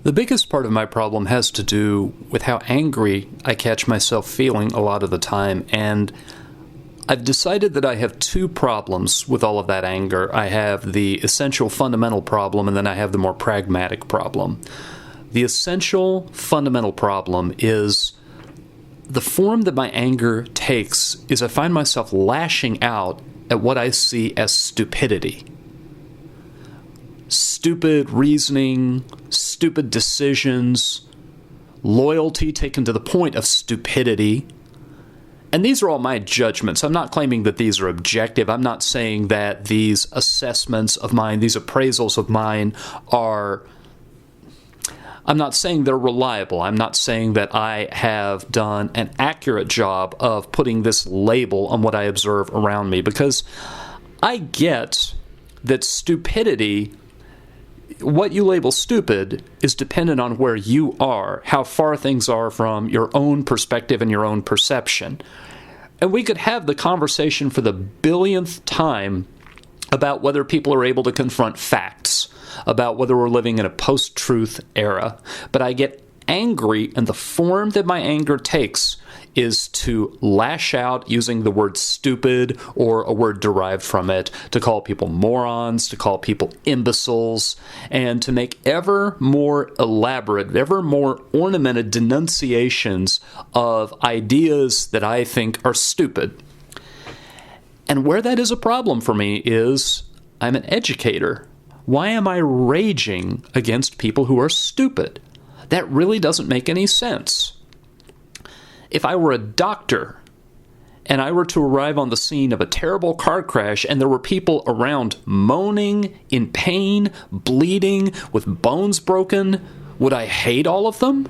The biggest part of my problem has to do with how angry I catch myself feeling a lot of the time, and I've decided that I have two problems with all of that anger. I have the essential fundamental problem, and then I have the more pragmatic problem. The essential fundamental problem is the form that my anger takes is I find myself lashing out at what I see as stupidity. Stupid reasoning, stupid decisions, loyalty taken to the point of stupidity. And these are all my judgments. I'm not claiming that these are objective. I'm not saying that these assessments of mine, these appraisals of mine I'm not saying they're reliable. I'm not saying that I have done an accurate job of putting this label on what I observe around me, because I get that stupidity, what you label stupid, is dependent on where you are, how far things are from your own perspective and your own perception. And we could have the conversation for the billionth time about whether people are able to confront facts, about whether we're living in a post-truth era. But I get angry, and the form that my anger takes is to lash out using the word stupid or a word derived from it, to call people morons, to call people imbeciles, and to make ever more elaborate, ever more ornamented denunciations of ideas that I think are stupid. And where that is a problem for me is I'm an educator. Why am I raging against people who are stupid? That really doesn't make any sense. If I were a doctor and I were to arrive on the scene of a terrible car crash and there were people around moaning, in pain, bleeding, with bones broken, would I hate all of them?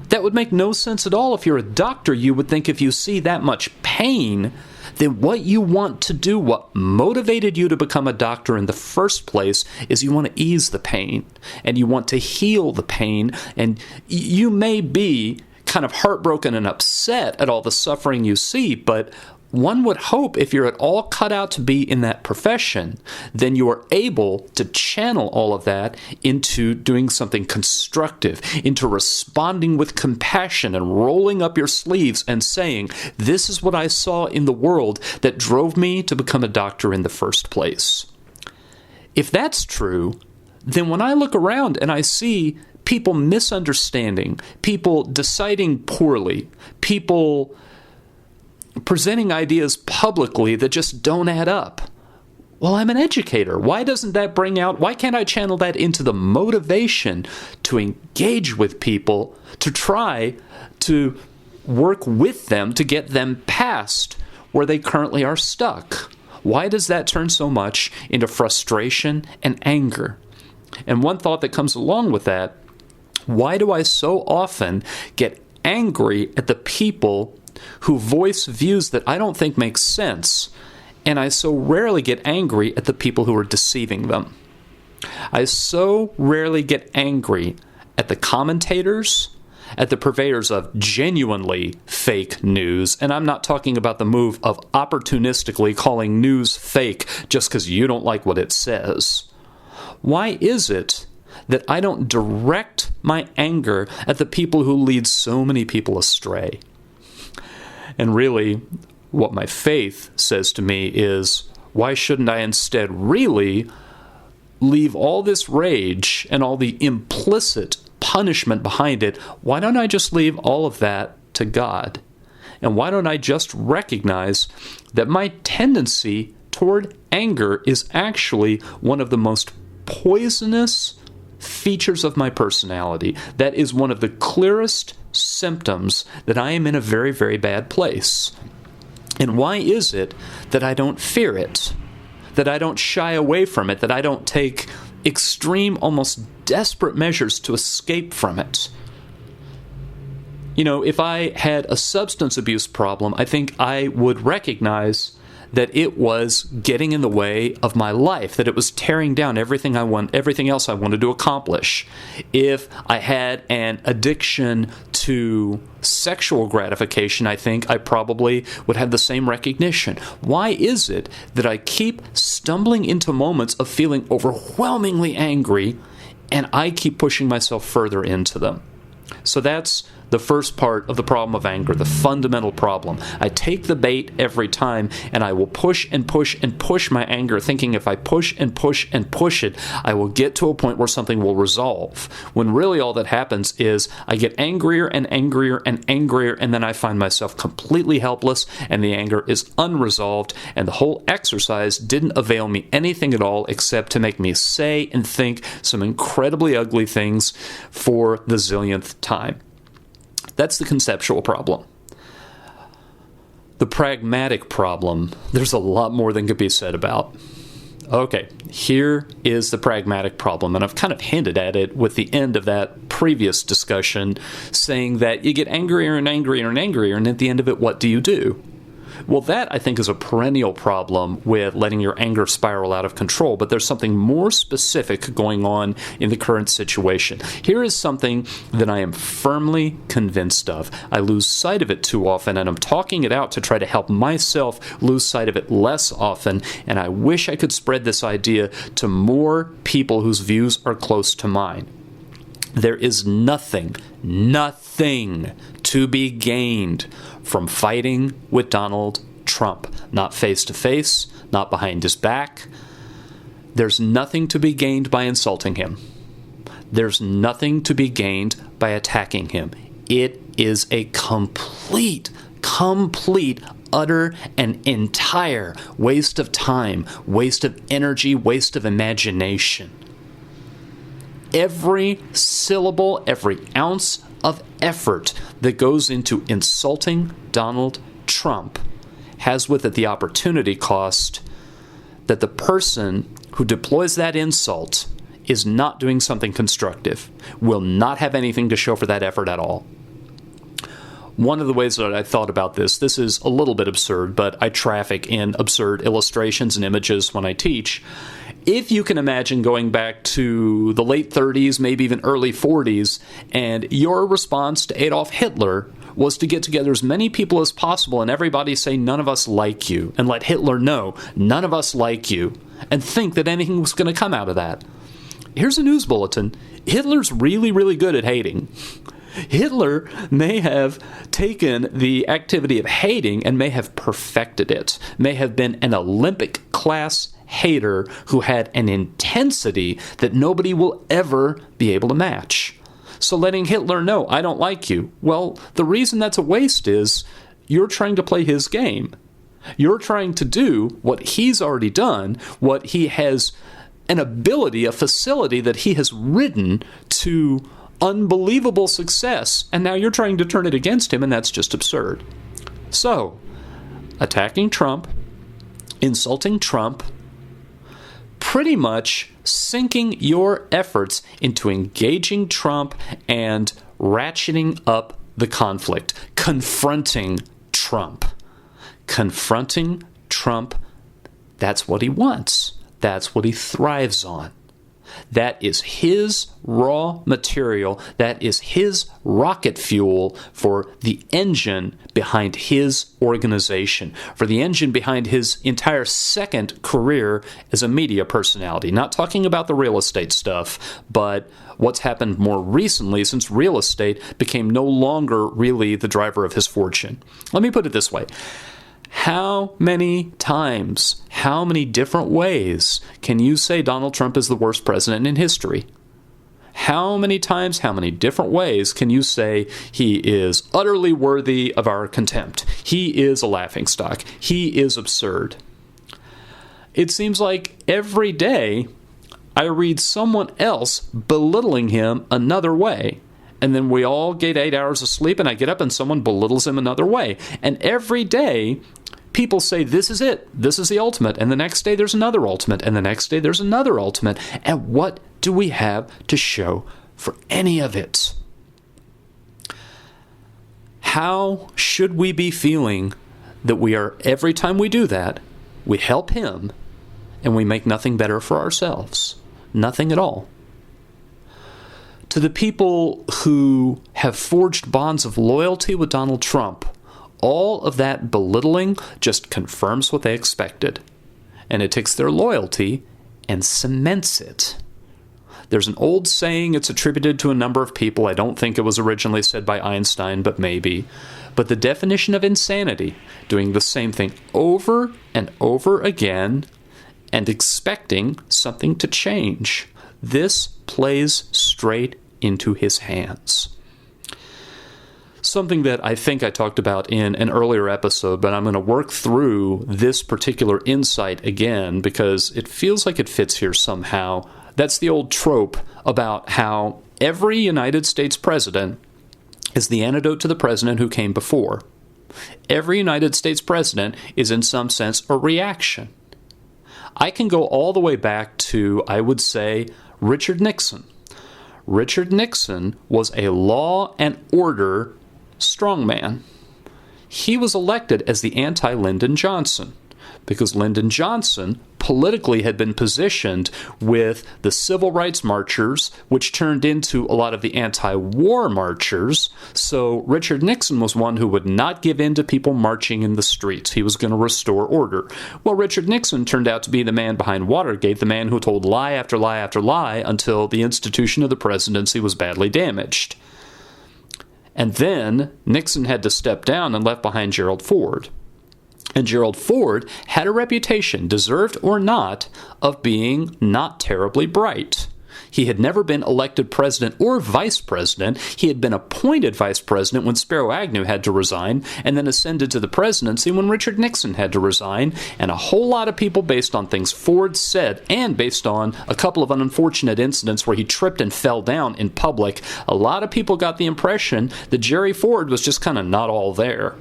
That would make no sense at all. If you're a doctor, you would think if you see that much pain, then what you want to do, what motivated you to become a doctor in the first place, is you want to ease the pain, and you want to heal the pain, and you may be kind of heartbroken and upset at all the suffering you see, but one would hope if you're at all cut out to be in that profession, then you are able to channel all of that into doing something constructive, into responding with compassion and rolling up your sleeves and saying, this is what I saw in the world that drove me to become a doctor in the first place. If that's true, then when I look around and I see people misunderstanding, people deciding poorly, people presenting ideas publicly that just don't add up. Well, I'm an educator. Why can't I channel that into the motivation to engage with people, to try to work with them, to get them past where they currently are stuck? Why does that turn so much into frustration and anger? And one thought that comes along with that, why do I so often get angry at the people who voice views that I don't think make sense, and I so rarely get angry at the people who are deceiving them? I so rarely get angry at the commentators, at the purveyors of genuinely fake news, and I'm not talking about the move of opportunistically calling news fake just because you don't like what it says. Why is it that I don't direct my anger at the people who lead so many people astray? And really, what my faith says to me is, why shouldn't I instead really leave all this rage and all the implicit punishment behind it? Why don't I just leave all of that to God? And why don't I just recognize that my tendency toward anger is actually one of the most poisonous features of my personality? That is one of the clearest symptoms that I am in a very, very bad place. And why is it that I don't fear it? That I don't shy away from it? That I don't take extreme, almost desperate measures to escape from it? You know, if I had a substance abuse problem, I think I would recognize that it was getting in the way of my life, that it was tearing down everything else I wanted to accomplish. If I had an addiction to sexual gratification, I think I probably would have the same recognition. Why is it that I keep stumbling into moments of feeling overwhelmingly angry and I keep pushing myself further into them. So that's the first part of the problem of anger, the fundamental problem. I take the bait every time, and I will push and push and push my anger, thinking if I push and push and push it, I will get to a point where something will resolve. When really all that happens is I get angrier and angrier and angrier, and then I find myself completely helpless, and the anger is unresolved, and the whole exercise didn't avail me anything at all except to make me say and think some incredibly ugly things for the zillionth time. That's the conceptual problem. The pragmatic problem, there's a lot more than could be said about. Okay, here is the pragmatic problem, and I've kind of hinted at it with the end of that previous discussion, saying that you get angrier and angrier and angrier, and at the end of it, what do you do? Well, that, I think, is a perennial problem with letting your anger spiral out of control, but there's something more specific going on in the current situation. Here is something that I am firmly convinced of. I lose sight of it too often, and I'm talking it out to try to help myself lose sight of it less often, and I wish I could spread this idea to more people whose views are close to mine. There is nothing to be gained from fighting with Donald Trump. Not face to face, not behind his back. There's nothing to be gained by insulting him. There's nothing to be gained by attacking him. It is a complete, utter, and entire waste of time, waste of energy, waste of imagination. Every syllable, every ounce of effort that goes into insulting Donald Trump has with it the opportunity cost that the person who deploys that insult is not doing something constructive, will not have anything to show for that effort at all. One of the ways that I thought about this is a little bit absurd, but I traffic in absurd illustrations and images when I teach. If you can imagine going back to the late 30s, maybe even early 40s, and your response to Adolf Hitler was to get together as many people as possible and everybody say, none of us like you, and let Hitler know, none of us like you, and think that anything was going to come out of that. Here's a news bulletin. Hitler's really, really good at hating. Hitler may have taken the activity of hating and may have perfected it, may have been an Olympic-class hater who had an intensity that nobody will ever be able to match. So letting Hitler know, I don't like you, well, the reason that's a waste is you're trying to play his game. You're trying to do what he's already done, what he has an ability, a facility that he has ridden to unbelievable success, and now you're trying to turn it against him, and that's just absurd. So, attacking Trump, insulting Trump, pretty much sinking your efforts into engaging Trump and ratcheting up the conflict, confronting Trump. Confronting Trump, that's what he wants. That's what he thrives on. That is his raw material. That is his rocket fuel for the engine behind his organization, for the engine behind his entire second career as a media personality. Not talking about the real estate stuff, but what's happened more recently since real estate became no longer really the driver of his fortune. Let me put it this way. How many times, how many different ways can you say Donald Trump is the worst president in history? How many times, how many different ways can you say he is utterly worthy of our contempt? He is a laughingstock. He is absurd. It seems like every day I read someone else belittling him another way. And then we all get 8 hours of sleep, and I get up and someone belittles him another way. And every day, people say, this is it. This is the ultimate. And the next day, there's another ultimate. And the next day, there's another ultimate. And what do we have to show for any of it? How should we be feeling that we are, every time we do that, we help him, and we make nothing better for ourselves? Nothing at all. To the people who have forged bonds of loyalty with Donald Trump, all of that belittling just confirms what they expected. And it takes their loyalty and cements it. There's an old saying, it's attributed to a number of people. I don't think it was originally said by Einstein, but maybe. But the definition of insanity, doing the same thing over and over again and expecting something to change. This plays straight into his hands. Something that I think I talked about in an earlier episode, but I'm going to work through this particular insight again because it feels like it fits here somehow. That's the old trope about how every United States president is the antidote to the president who came before. Every United States president is in some sense a reaction. I can go all the way back to, I would say, Richard Nixon. Richard Nixon was a law and order strongman. He was elected as the anti-Lyndon Johnson because Lyndon Johnson politically had been positioned with the civil rights marchers, which turned into a lot of the anti-war marchers. So Richard Nixon was one who would not give in to people marching in the streets. He was going to restore order. Well, Richard Nixon turned out to be the man behind Watergate, the man who told lie after lie after lie until the institution of the presidency was badly damaged. And then Nixon had to step down and left behind Gerald Ford. And Gerald Ford had a reputation, deserved or not, of being not terribly bright. He had never been elected president or vice president. He had been appointed vice president when Spiro Agnew had to resign, and then ascended to the presidency when Richard Nixon had to resign. And a whole lot of people, based on things Ford said, and based on a couple of unfortunate incidents where he tripped and fell down in public, a lot of people got the impression that Jerry Ford was just kind of not all there.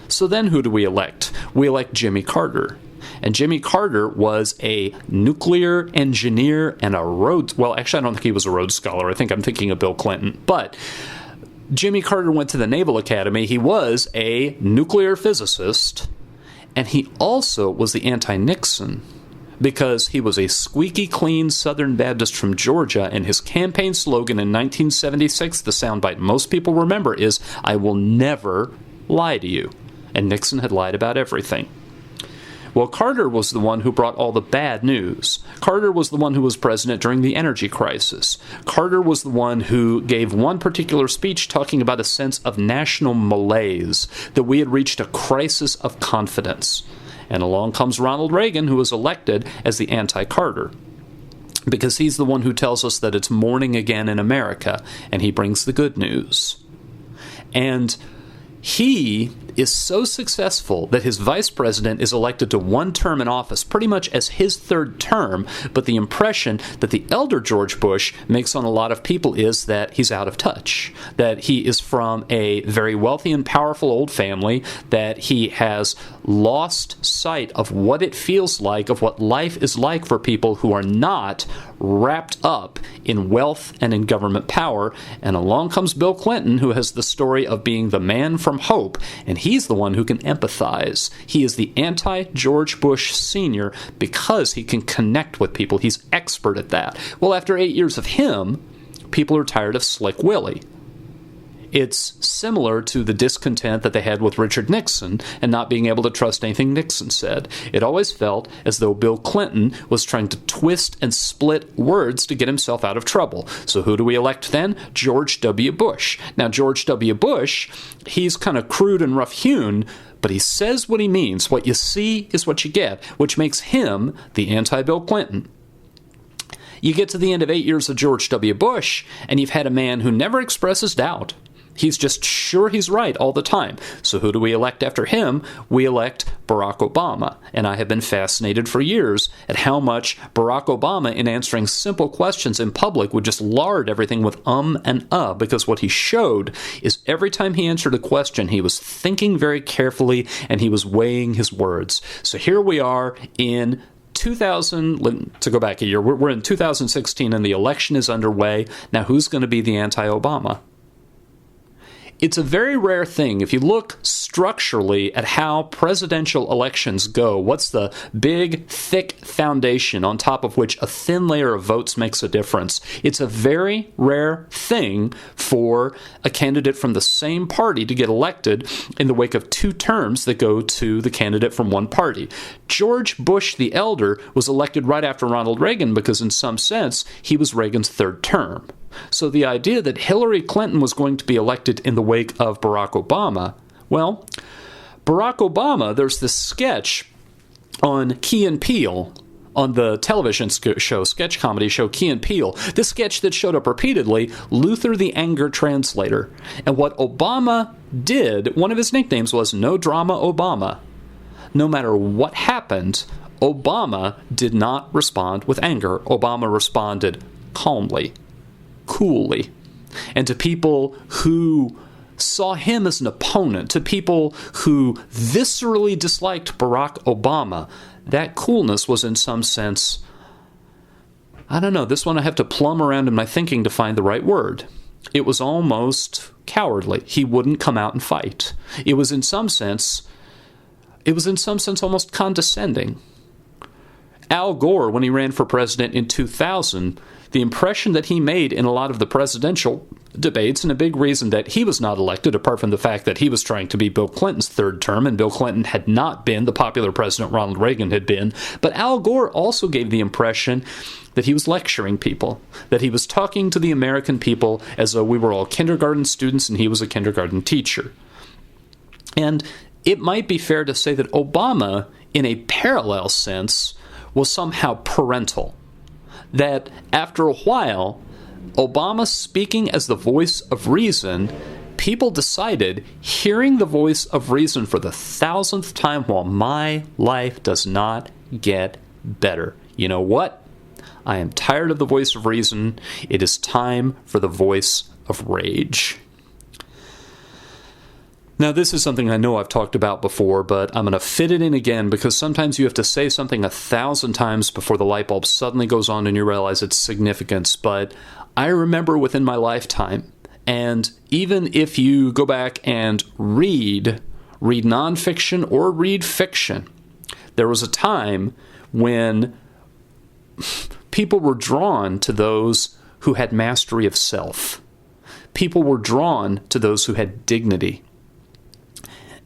So then who do we elect? We elect Jimmy Carter. And Jimmy Carter was a nuclear engineer and a Rhodes... Well, actually, I don't think he was a Rhodes Scholar. I think I'm thinking of Bill Clinton. But Jimmy Carter went to the Naval Academy. He was a nuclear physicist. And he also was the anti-Nixon because he was a squeaky clean Southern Baptist from Georgia, and his campaign slogan in 1976, the soundbite most people remember, is, "I will never lie to you." And Nixon had lied about everything. Well, Carter was the one who brought all the bad news. Carter was the one who was president during the energy crisis. Carter was the one who gave one particular speech talking about a sense of national malaise, that we had reached a crisis of confidence. And along comes Ronald Reagan, who was elected as the anti-Carter, because he's the one who tells us that it's morning again in America, and he brings the good news. And he is so successful that his vice president is elected to one term in office, pretty much as his third term, but the impression that the elder George Bush makes on a lot of people is that he's out of touch, that he is from a very wealthy and powerful old family, that he has lost sight of what it feels like, of what life is like for people who are not wrapped up in wealth and in government power. And along comes Bill Clinton, who has the story of being the man from hope, and he's the one who can empathize. He is the anti-George Bush Sr. because he can connect with people. He's expert at that. Well, after 8 years of him, people are tired of Slick Willie. It's similar to the discontent that they had with Richard Nixon and not being able to trust anything Nixon said. It always felt as though Bill Clinton was trying to twist and split words to get himself out of trouble. So who do we elect then? George W. Bush. Now, George W. Bush, he's kind of crude and rough-hewn, but he says what he means. What you see is what you get, which makes him the anti-Bill Clinton. You get to the end of 8 years of George W. Bush, and you've had a man who never expresses doubt. He's just sure he's right all the time. So who do we elect after him? We elect Barack Obama. And I have been fascinated for years at how much Barack Obama, in answering simple questions in public, would just lard everything with and because what he showed is every time he answered a question, he was thinking very carefully and he was weighing his words. So here we are in 2000, to go back a year, we're in 2016 and the election is underway. Now who's going to be the anti-Obama? It's a very rare thing. If you look structurally at how presidential elections go, what's the big, thick foundation on top of which a thin layer of votes makes a difference? It's a very rare thing for a candidate from the same party to get elected in the wake of two terms that go to the candidate from one party. George Bush the Elder was elected right after Ronald Reagan because in some sense he was Reagan's third term. So the idea that Hillary Clinton was going to be elected in the wake of Barack Obama, well, Barack Obama, there's this sketch on Key and Peele, on the television show, sketch comedy show Key and Peele, this sketch that showed up repeatedly, Luther the Anger Translator. And what Obama did, one of his nicknames was No Drama Obama. No matter what happened, Obama did not respond with anger. Obama responded calmly, coolly. And to people who saw him as an opponent, to people who viscerally disliked Barack Obama, that coolness was in some sense, I don't know, this one I have to plumb around in my thinking to find the right word. It was almost cowardly. He wouldn't come out and fight. It was in some sense almost condescending. Al Gore, when he ran for president in 2000, the impression that he made in a lot of the presidential debates, and a big reason that he was not elected, apart from the fact that he was trying to be Bill Clinton's third term, and Bill Clinton had not been the popular president Ronald Reagan had been, but Al Gore also gave the impression that he was lecturing people, that he was talking to the American people as though we were all kindergarten students and he was a kindergarten teacher. And it might be fair to say that Obama, in a parallel sense, was somehow parental. That after a while, Obama speaking as the voice of reason, people decided, hearing the voice of reason for the 1,000th time, well, my life does not get better. You know what? I am tired of the voice of reason. It is time for the voice of rage. Now, this is something I know I've talked about before, but I'm going to fit it in again because sometimes you have to say something 1,000 times before the light bulb suddenly goes on and you realize its significance. But I remember within my lifetime, and even if you go back and read nonfiction or read fiction, there was a time when people were drawn to those who had mastery of self. People were drawn to those who had dignity.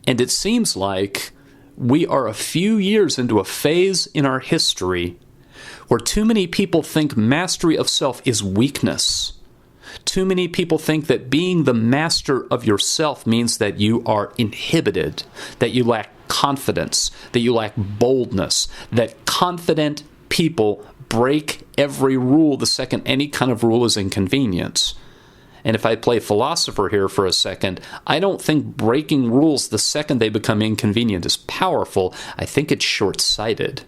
And it seems like we are a few years into a phase in our history where too many people think mastery of self is weakness. Too many people think that being the master of yourself means that you are inhibited, that you lack confidence, that you lack boldness, that confident people break every rule the second any kind of rule is inconvenient. And if I play philosopher here for a second, I don't think breaking rules the second they become inconvenient is powerful. I think it's short-sighted.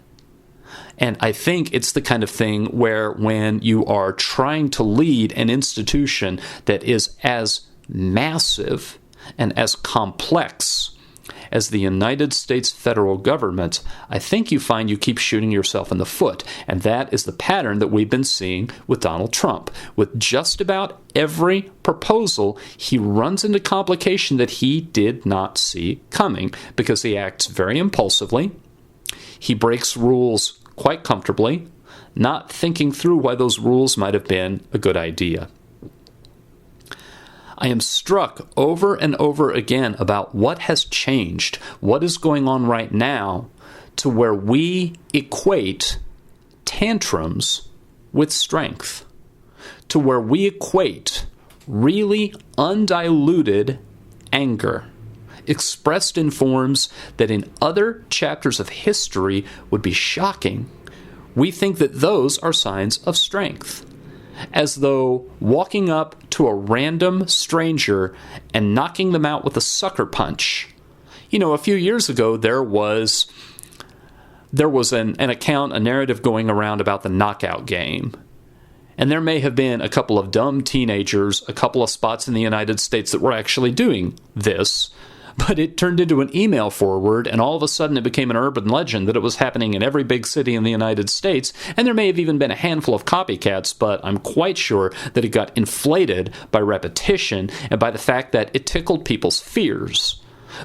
And I think it's the kind of thing where when you are trying to lead an institution that is as massive and as complex as the United States federal government, I think you find you keep shooting yourself in the foot. And that is the pattern that we've been seeing with Donald Trump. With just about every proposal, he runs into complication that he did not see coming because he acts very impulsively. He breaks rules quite comfortably, not thinking through why those rules might have been a good idea. I am struck over and over again about what has changed, what is going on right now, to where we equate tantrums with strength, to where we equate really undiluted anger, expressed in forms that in other chapters of history would be shocking. We think that those are signs of strength, as though walking up to a random stranger and knocking them out with a sucker punch. You know, a few years ago, there was an account, a narrative going around about the knockout game. And there may have been a couple of dumb teenagers, a couple of spots in the United States that were actually doing this. But it turned into an email forward, and all of a sudden it became an urban legend that it was happening in every big city in the United States, and there may have even been a handful of copycats, but I'm quite sure that it got inflated by repetition and by the fact that it tickled people's fears.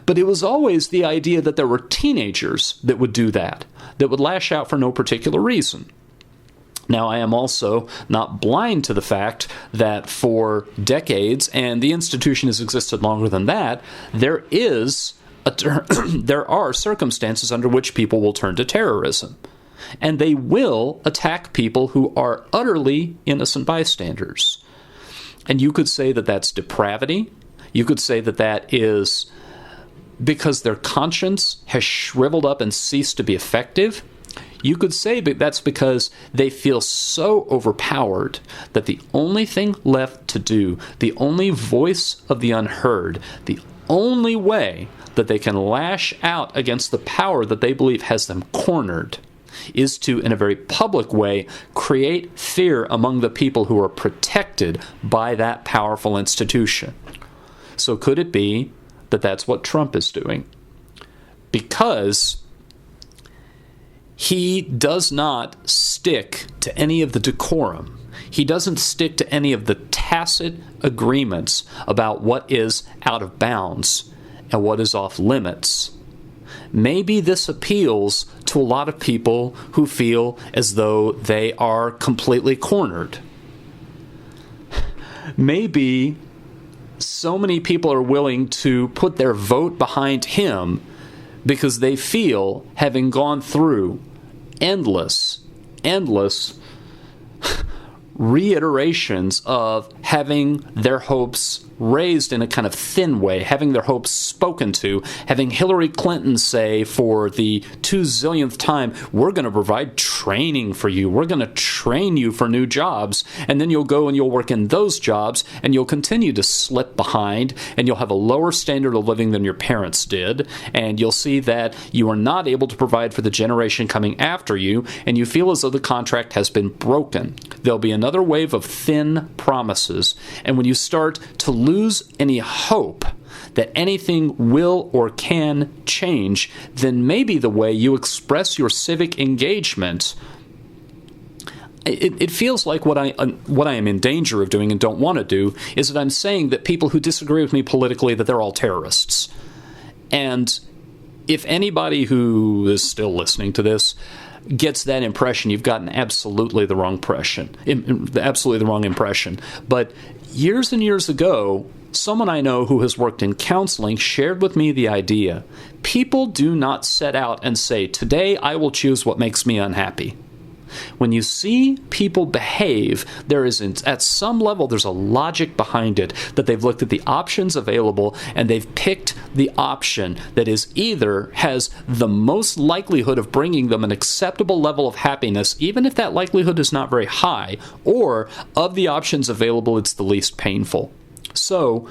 But it was always the idea that there were teenagers that would do that would lash out for no particular reason. Now, I am also not blind to the fact that for decades, and the institution has existed longer than that, there is there are circumstances under which people will turn to terrorism. And they will attack people who are utterly innocent bystanders. And you could say that that's depravity. You could say that that is because their conscience has shriveled up and ceased to be effective. You could say that that's because they feel so overpowered that the only thing left to do, the only voice of the unheard, the only way that they can lash out against the power that they believe has them cornered is to, in a very public way, create fear among the people who are protected by that powerful institution. So could it be that that's what Trump is doing? Because he does not stick to any of the decorum. He doesn't stick to any of the tacit agreements about what is out of bounds and what is off limits. Maybe this appeals to a lot of people who feel as though they are completely cornered. Maybe so many people are willing to put their vote behind him because they feel, having gone through endless reiterations of having their hopes raised in a kind of thin way, having their hopes spoken to, having Hillary Clinton say for the 2,000,000th time, we're going to provide training for you, we're going to train you for new jobs, and then you'll go and you'll work in those jobs, and you'll continue to slip behind, and you'll have a lower standard of living than your parents did, and you'll see that you are not able to provide for the generation coming after you, and you feel as though the contract has been broken. There'll be another wave of thin promises, and when you start to lose any hope that anything will or can change, then maybe the way you express your civic engagement, it feels like what I am in danger of doing and don't want to do is that I'm saying that people who disagree with me politically, that they're all terrorists. And if anybody who is still listening to this gets that impression, you've gotten absolutely the wrong impression. But years and years ago, someone I know who has worked in counseling shared with me the idea. People do not set out and say, today I will choose what makes me unhappy. When you see people behave, there is, at some level, there's a logic behind it, that they've looked at the options available and they've picked the option that is either has the most likelihood of bringing them an acceptable level of happiness, even if that likelihood is not very high, or of the options available, it's the least painful. So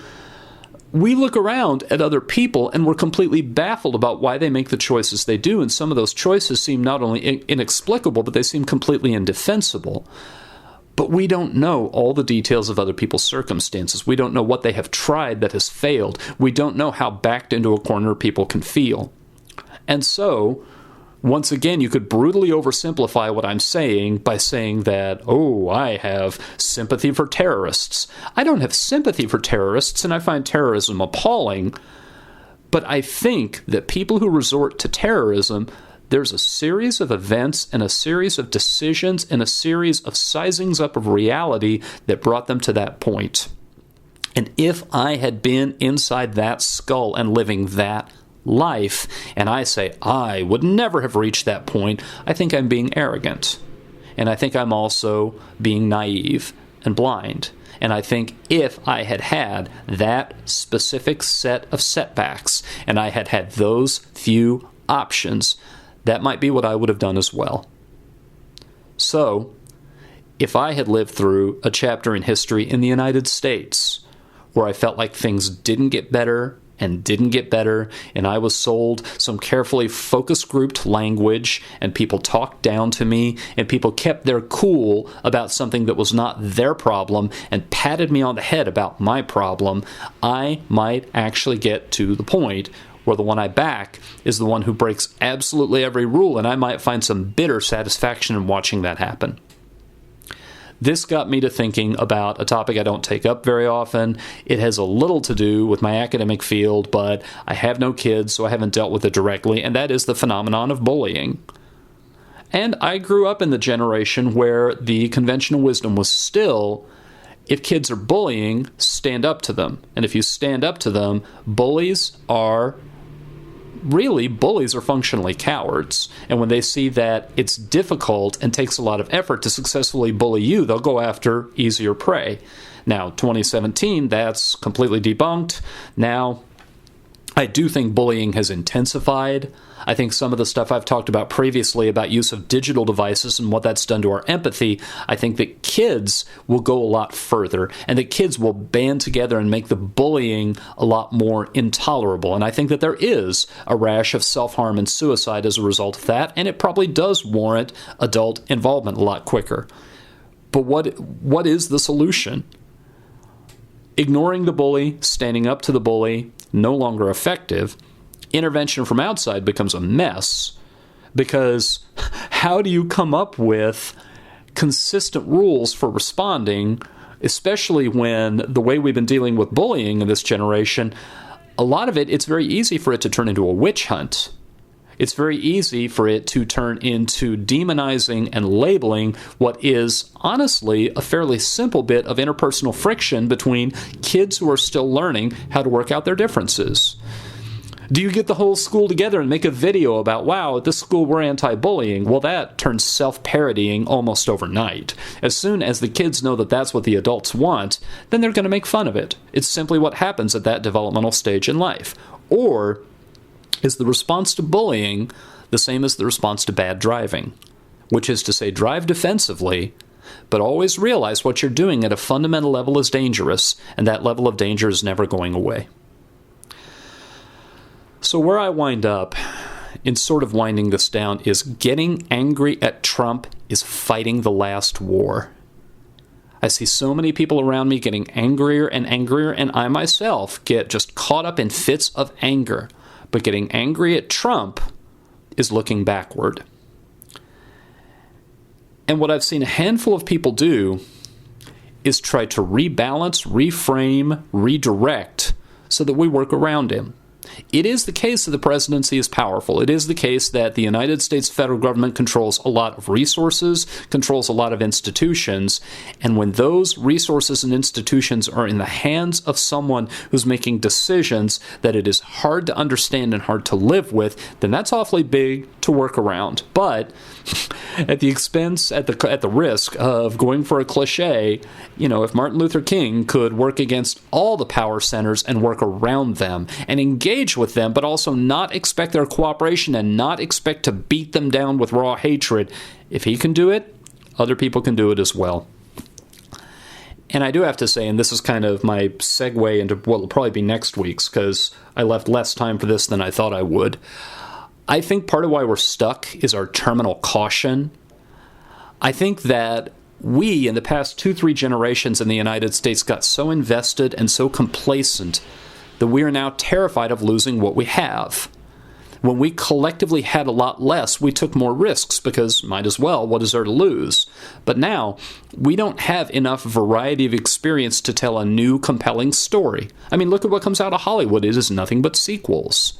we look around at other people and we're completely baffled about why they make the choices they do, and some of those choices seem not only inexplicable, but they seem completely indefensible. But we don't know all the details of other people's circumstances. We don't know what they have tried that has failed. We don't know how backed into a corner people can feel. And so, once again, you could brutally oversimplify what I'm saying by saying that, oh, I have sympathy for terrorists. I don't have sympathy for terrorists, and I find terrorism appalling. But I think that people who resort to terrorism, there's a series of events and a series of decisions and a series of sizings up of reality that brought them to that point. And if I had been inside that skull and living that life, and I say I would never have reached that point, I think I'm being arrogant. And I think I'm also being naive and blind. And I think if I had had that specific set of setbacks, and I had had those few options, that might be what I would have done as well. So, if I had lived through a chapter in history in the United States where I felt like things didn't get better, and I was sold some carefully focus grouped language, and people talked down to me, and people kept their cool about something that was not their problem, and patted me on the head about my problem, I might actually get to the point where the one I back is the one who breaks absolutely every rule, and I might find some bitter satisfaction in watching that happen. This got me to thinking about a topic I don't take up very often. It has a little to do with my academic field, but I have no kids, so I haven't dealt with it directly, and that is the phenomenon of bullying. And I grew up in the generation where the conventional wisdom was still, if kids are bullying, stand up to them. And if you stand up to them, bullies are really, bullies are functionally cowards. And when they see that it's difficult and takes a lot of effort to successfully bully you, they'll go after easier prey. Now, 2017, that's completely debunked. Now, I do think bullying has intensified. I think some of the stuff I've talked about previously about use of digital devices and what that's done to our empathy, I think that kids will go a lot further, and that kids will band together and make the bullying a lot more intolerable. And I think that there is a rash of self-harm and suicide as a result of that, and it probably does warrant adult involvement a lot quicker. But what is the solution? Ignoring the bully, standing up to the bully, no longer effective. Intervention from outside becomes a mess, because how do you come up with consistent rules for responding, especially when the way we've been dealing with bullying in this generation, a lot of it, it's very easy for it to turn into a witch hunt. It's very easy for it to turn into demonizing and labeling what is, honestly, a fairly simple bit of interpersonal friction between kids who are still learning how to work out their differences. Do you get the whole school together and make a video about, wow, at this school we're anti-bullying? Well, that turns self-parodying almost overnight. As soon as the kids know that that's what the adults want, then they're going to make fun of it. It's simply what happens at that developmental stage in life. Or is the response to bullying the same as the response to bad driving? Which is to say, drive defensively, but always realize what you're doing at a fundamental level is dangerous, and that level of danger is never going away. So where I wind up in sort of winding this down is getting angry at Trump is fighting the last war. I see so many people around me getting angrier and angrier, and I myself get just caught up in fits of anger. But getting angry at Trump is looking backward. And what I've seen a handful of people do is try to rebalance, reframe, redirect so that we work around him. It is the case that the presidency is powerful. It is the case that the United States federal government controls a lot of resources, controls a lot of institutions, and when those resources and institutions are in the hands of someone who's making decisions that it is hard to understand and hard to live with, then that's awfully big to work around. But at the expense, at the risk of going for a cliche, if Martin Luther King could work against all the power centers and work around them and engage with them, but also not expect their cooperation and not expect to beat them down with raw hatred, if he can do it, other people can do it as well. And I do have to say, and this is kind of my segue into what will probably be next week's, because I left less time for this than I thought I would. I think part of why we're stuck is our terminal caution. I think that we, in the past 2-3 generations in the United States, got so invested and so complacent that we are now terrified of losing what we have. When we collectively had a lot less, we took more risks because, might as well, what is there to lose? But now, we don't have enough variety of experience to tell a new, compelling story. I mean, look at what comes out of Hollywood. It is nothing but sequels.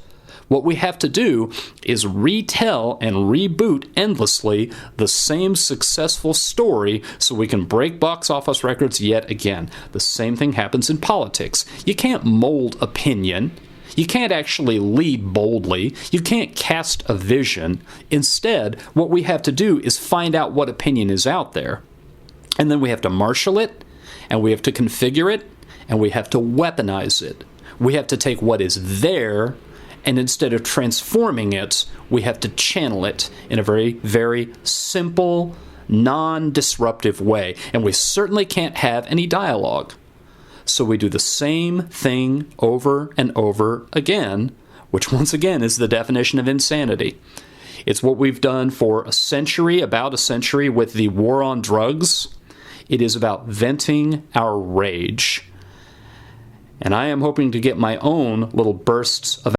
What we have to do is retell and reboot endlessly the same successful story so we can break box office records yet again. The same thing happens in politics. You can't mold opinion. You can't actually lead boldly. You can't cast a vision. Instead, what we have to do is find out what opinion is out there. And then we have to marshal it, and we have to configure it, and we have to weaponize it. We have to take what is there, and instead of transforming it, we have to channel it in a very, very simple, non-disruptive way. And we certainly can't have any dialogue. So we do the same thing over and over again, which once again is the definition of insanity. It's what we've done for about a century with the war on drugs. It is about venting our rage. And I am hoping to get my own little bursts of